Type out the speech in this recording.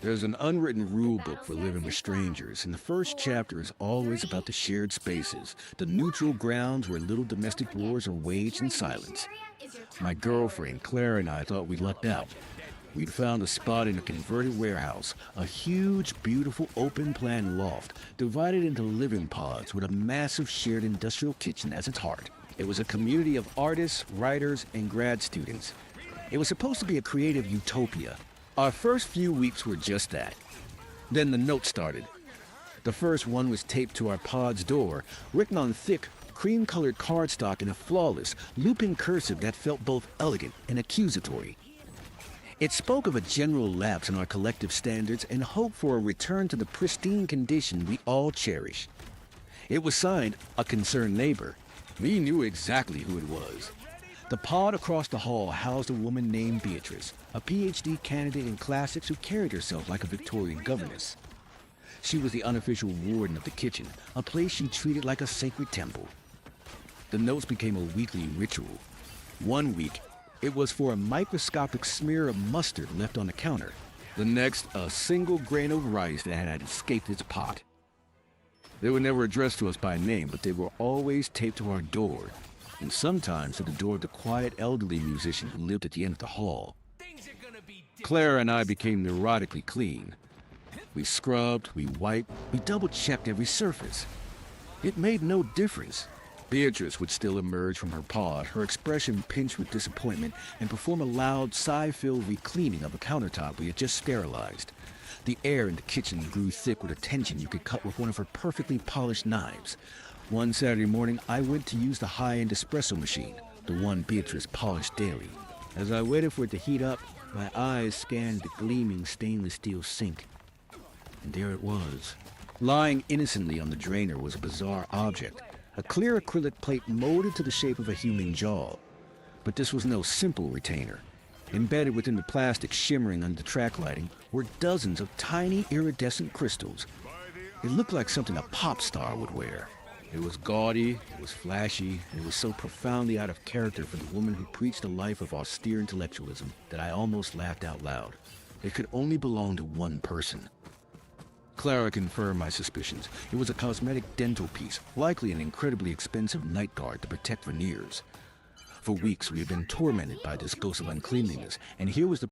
There's an unwritten rule book for living with strangers, and the first chapter is always about the shared spaces, the neutral grounds where little domestic wars are waged in silence. My girlfriend, Clara, and I thought we lucked out. We'd found a spot in a converted warehouse, a huge, beautiful, open-plan loft, divided into living pods with a massive shared industrial kitchen as its heart. It was a community of artists, writers, and grad students. It was supposed to be a creative utopia. Our first few weeks were just that. Then the note started. The first one was taped to our pod's door, written on thick, cream-colored cardstock in a flawless, looping cursive that felt both elegant and accusatory. It spoke of a general lapse in our collective standards and hope for a return to the pristine condition we all cherish. It was signed, "A Concerned Neighbor." We knew exactly who it was. The pod across the hall housed a woman named Beatrice, a PhD candidate in classics who carried herself like a Victorian governess. She was the unofficial warden of the kitchen, a place she treated like a sacred temple. The notes became a weekly ritual. One week, it was for a microscopic smear of mustard left on the counter. The next, a single grain of rice that had escaped its pot. They were never addressed to us by name, but they were always taped to our door, and sometimes to the door of the quiet elderly musician who lived at the end of the hall. Clara and I became neurotically clean. We scrubbed, we wiped, we double-checked every surface. It made no difference. Beatrice would still emerge from her pod, her expression pinched with disappointment, and perform a loud, sigh-filled re-cleaning of a countertop we had just sterilized. The air in the kitchen grew thick with a tension you could cut with one of her perfectly polished knives. One Saturday morning, I went to use the high-end espresso machine, the one Beatrice polished daily. As I waited for it to heat up, my eyes scanned the gleaming stainless steel sink. And there it was. Lying innocently on the drainer was a bizarre object, a clear acrylic plate molded to the shape of a human jaw. But this was no simple retainer. Embedded within the plastic shimmering under the track lighting were dozens of tiny iridescent crystals. It looked like something a pop star would wear. It was gaudy, it was flashy, and it was so profoundly out of character for the woman who preached a life of austere intellectualism that I almost laughed out loud. It could only belong to one person. Clara confirmed my suspicions. It was a cosmetic dental piece, likely an incredibly expensive night guard to protect veneers. For weeks we had been tormented by this ghost of uncleanliness, and here was the